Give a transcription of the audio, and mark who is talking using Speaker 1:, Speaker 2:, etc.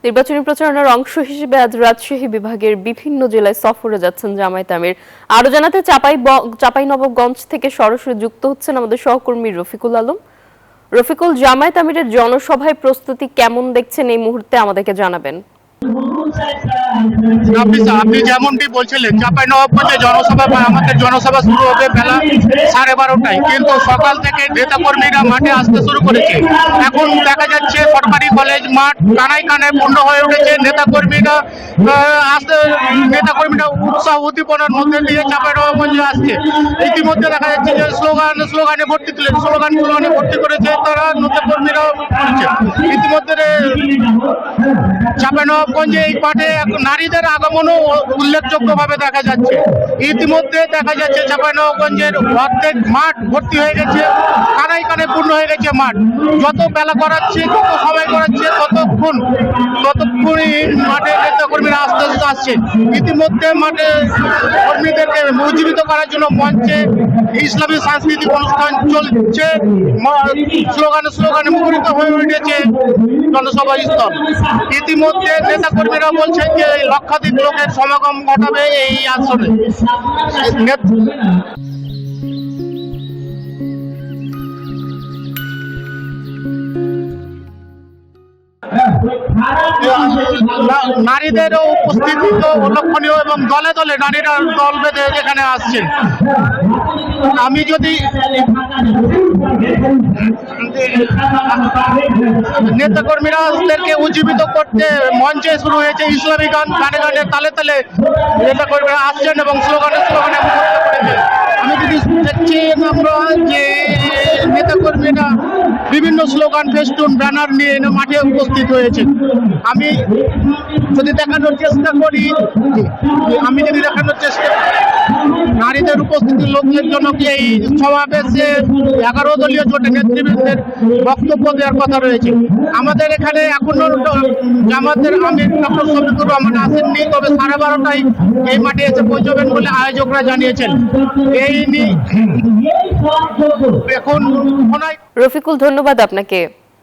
Speaker 1: নির্বাচনী প্রচারণার অংশ হিসেবে আজ রাজশাহী বিভাগের বিভিন্ন জেলায় সফরে যাচ্ছেন জামায়াত আমির। আরো জানাতে চাঁপাইনবাবগঞ্জ থেকে সরাসরি যুক্ত হচ্ছেন আমাদের সহকর্মী রফিকুল আলম। রফিকুল, জামায়াত আমিরের জনসভায় প্রস্তুতি কেমন দেখছেন এই মুহূর্তে আমাদেরকে জানাবেন।
Speaker 2: আপনি যেমনটি বলছিলেন, চাঁপাইনবাবগঞ্জে আমাদের জনসভা শুরু হবে বেলা 12:30টায়, কিন্তু সকাল থেকে নেতাকর্মীরা মাঠে আসতে শুরু করেছে। এখন দেখা যাচ্ছে সরকারি কলেজ মাঠ কানায় কানায় পূর্ণ হয়ে উঠেছে। নেতাকর্মীরা উৎসাহ উদ্দীপনার মধ্যে দিয়ে চাঁপাইনবাবগঞ্জে আসছে। ইতিমধ্যে দেখা যাচ্ছে যে স্লোগানে ভর্তি করেছে তারা, নেতাকর্মীরা করছে। ইতিমধ্যে চাঁপাইনবাবগঞ্জে এই মাঠে নারীদের আগমনও উল্লেখযোগ্যভাবে দেখা যাচ্ছে। ইতিমধ্যে দেখা যাচ্ছে চাঁপাইনবাবগঞ্জের অর্ধেক মাঠ ভর্তি হয়ে গেছে, কানায় কানায় পূর্ণ হয়ে গেছে মাঠ। যত বেলা করাচ্ছে, যত সময় করাচ্ছে, ততক্ষণই মাঠে নেতাকর্মীরা আস্তে আস্তে আসছে। ইতিমধ্যে মাঠে কর্মীদেরকে উজ্জীবিত করার জন্য মঞ্চে ইসলামী সাংস্কৃতিক অনুষ্ঠান চলছে। স্লোগানে মুখরিত হয়ে উঠেছে জনসভা স্থল। ইতিমধ্যে নেতাকর্মীরা বলছেন যে লক্ষাধিক লোকের সমাগম ঘটাবে এই আসনে। নারীদেরও উপস্থিতি তো লক্ষণীয় এবং দলে দলে নারীরা দল বেঁধে যেখানে আসছেন। আমি যদি নেতাকর্মীরাদেরকে উজ্জীবিত করতে মঞ্চে শুরু হয়েছে ইসলামী গান, গানে গানে তালে তালে নেতাকর্মীরা আসছেন এবং স্লোগানে মুখরিত করেছেন। আমি যদি দেখছি আমরা যে নেতাকর্মীরা বিভিন্ন স্লোগান, ফেস্টুন, ব্যানার নিয়ে মাঠে উপস্থিত হয়েছে। আমি যদি দেখানোর চেষ্টা করি নারীদের উপস্থিতি লোকদের জন্য কি এই সমাবেশে 11 দলীয় জোটের নেতৃবৃন্দের বক্তব্য দেওয়ার কথা রয়েছে। আমাদের এখানে এখনো জামাতের আমির ডক্টর শফিকুর রহমান আসেননি, তবে 12:30টায় এই মাঠে এসে পৌঁছবেন বলে আয়োজকরা জানিয়েছেন। এই নিয়ে এখন
Speaker 1: রফিকুল, ধন্যবাদ আপনাকে।